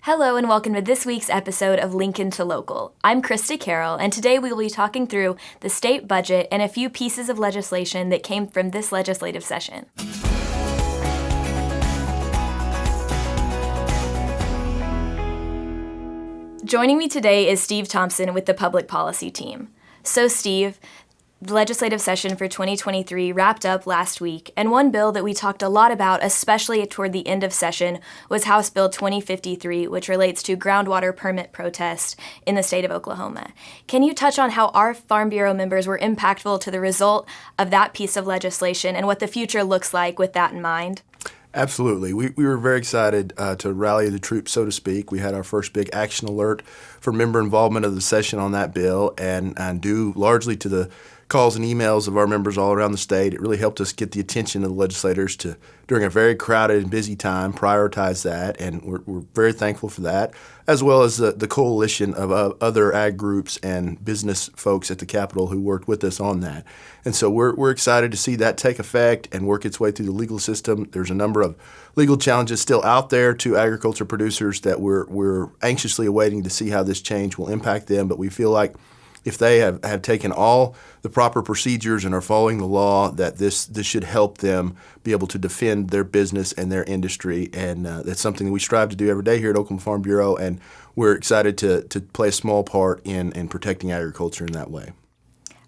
Hello and welcome to this week's episode of Lincoln to Local. I'm Krista Carroll, and today we will be talking through the state budget and a few pieces of legislation that came from this legislative session. Joining me today is Steve Thompson with the Public Policy team. So Steve, the legislative session for 2023 wrapped up last week, and one bill that we talked a lot about, especially toward the end of session, was House Bill 2053, which relates to groundwater permit protest in the state of Oklahoma. Can you touch on how our Farm Bureau members were impactful to the result of that piece of legislation and what the future looks like with that in mind? Absolutely. We were very excited to rally the troops, so to speak. We had our first big action alert for member involvement of the session on that bill, and due largely to the calls and emails of our members all around the state. It really helped us get the attention of the legislators to, during a very crowded and busy time, prioritize that, and we're very thankful for that, as well as the coalition of other ag groups and business folks at the Capitol who worked with us on that. And so we're excited to see that take effect and work its way through the legal system. There's a number of legal challenges still out there to agriculture producers that we're anxiously awaiting to see how this change will impact them, but we feel like if they have taken all the proper procedures and are following the law, that this should help them be able to defend their business and their industry. And that's something that we strive to do every day here at Oklahoma Farm Bureau, and we're excited to play a small part in protecting agriculture in that way.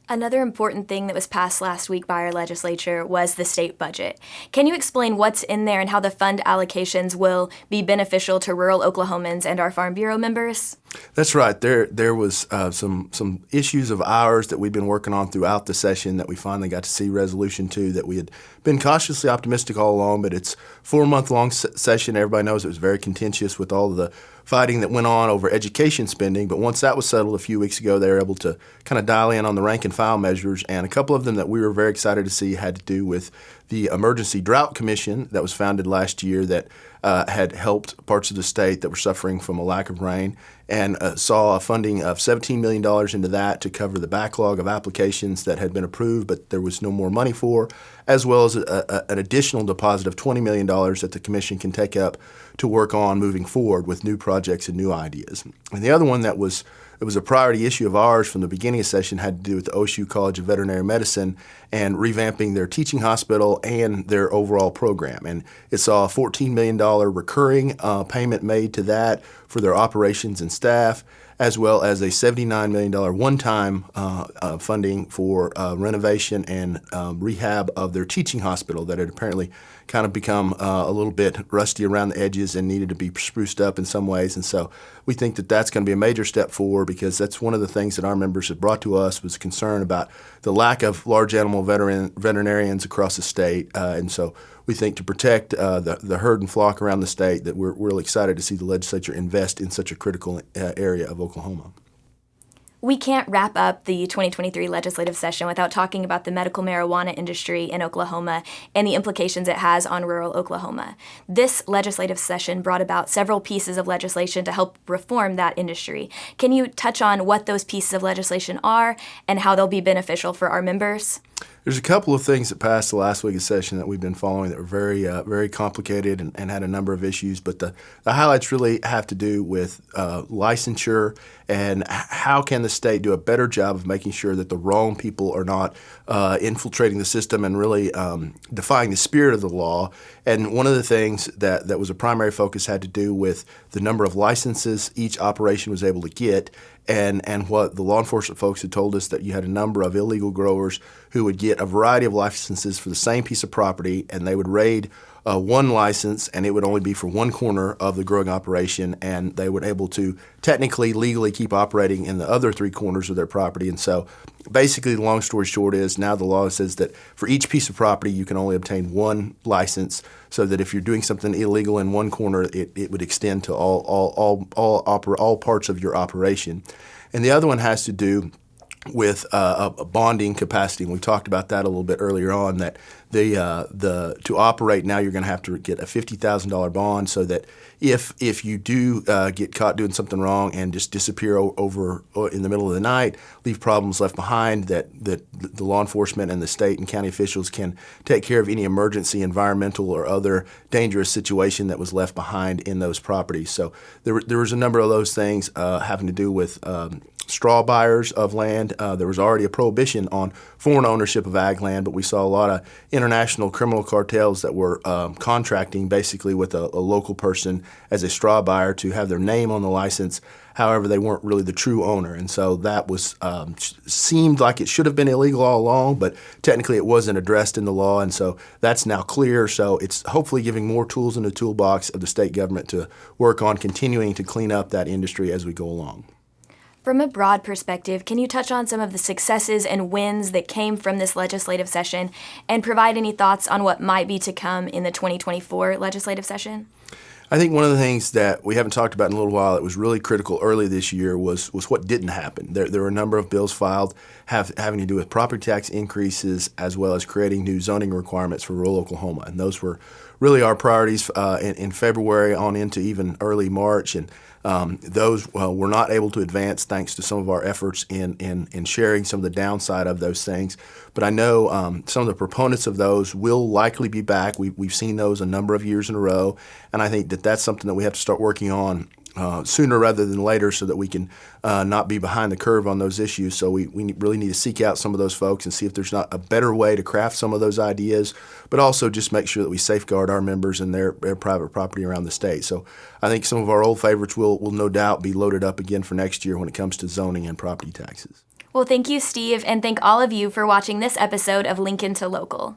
Another important thing that was passed last week by our legislature was the state budget. Can you explain what's in there and how the fund allocations will be beneficial to rural Oklahomans and our Farm Bureau members? That's right. There was some issues of ours that we've been working on throughout the session that we finally got to see resolution to, that we had been cautiously optimistic all along, but it's a 4-month-long session. Everybody knows it was very contentious with all of the fighting that went on over education spending, but once that was settled a few weeks ago, they were able to kind of dial in on the rank and file measures, and a couple of them that we were very excited to see had to do with the Emergency Drought Commission that was founded last year that had helped parts of the state that were suffering from a lack of rain, and saw a funding of $17 million into that to cover the backlog of applications that had been approved but there was no more money for, as well as an additional deposit of $20 million that the commission can take up to work on moving forward with new projects and new ideas. And the other one it was a priority issue of ours from the beginning of session had to do with the OSU College of Veterinary Medicine and revamping their teaching hospital and their overall program. And it saw a $14 million recurring payment made to that for their operations and staff, as well as a $79 million one-time funding for renovation and rehab of their teaching hospital that had apparently kind of become a little bit rusty around the edges and needed to be spruced up in some ways. And so we think that that's going to be a major step forward, because that's one of the things that our members have brought to us was concern about the lack of large animal veterinarians across the state. And so we think to protect the herd and flock around the state, that we're really excited to see the legislature invest in such a critical area of Oklahoma. We can't wrap up the 2023 legislative session without talking about the medical marijuana industry in Oklahoma and the implications it has on rural Oklahoma. This legislative session brought about several pieces of legislation to help reform that industry. Can you touch on what those pieces of legislation are and how they'll be beneficial for our members? There's a couple of things that passed the last week of session that we've been following that were very complicated and had a number of issues, but the highlights really have to do with licensure and how can the state do a better job of making sure that the wrong people are not infiltrating the system and really defying the spirit of the law. And one of the things that was a primary focus had to do with the number of licenses each operation was able to get, and what the law enforcement folks had told us, that you had a number of illegal growers who would get a variety of licenses for the same piece of property, and they would raid one license, and it would only be for one corner of the growing operation, and they would able to technically, legally keep operating in the other three corners of their property. And so basically, the long story short is now the law says that for each piece of property, you can only obtain one license, so that if you're doing something illegal in one corner, it would extend to all parts of your operation. And the other one has to do with a bonding capacity, and we talked about that a little bit earlier on. That to operate now, you're going to have to get a $50,000 bond, so that if you do get caught doing something wrong and just disappear over in the middle of the night, leave problems left behind, that the law enforcement and the state and county officials can take care of any emergency, environmental, or other dangerous situation that was left behind in those properties. So there was a number of those things having to do with straw buyers of land. There was already a prohibition on foreign ownership of ag land, but we saw a lot of international criminal cartels that were contracting basically with a local person as a straw buyer to have their name on the license. However, they weren't really the true owner, and so that was seemed like it should have been illegal all along, but technically it wasn't addressed in the law, and so that's now clear. So it's hopefully giving more tools in the toolbox of the state government to work on continuing to clean up that industry as we go along. From a broad perspective, can you touch on some of the successes and wins that came from this legislative session and provide any thoughts on what might be to come in the 2024 legislative session? I think one of the things that we haven't talked about in a little while that was really critical early this year was what didn't happen. There were a number of bills filed having to do with property tax increases as well as creating new zoning requirements for rural Oklahoma. And those were really our priorities in February on into even early March. And those were not able to advance thanks to some of our efforts in sharing some of the downside of those things. But I know some of the proponents of those will likely be back. We've seen those a number of years in a row, and I think that that's something that we have to start working on sooner rather than later, so that we can not be behind the curve on those issues. So we really need to seek out some of those folks and see if there's not a better way to craft some of those ideas, but also just make sure that we safeguard our members and their private property around the state. So I think some of our old favorites will no doubt be loaded up again for next year when it comes to zoning and property taxes. Well, thank you, Steve, and thank all of you for watching this episode of Lincoln to Local.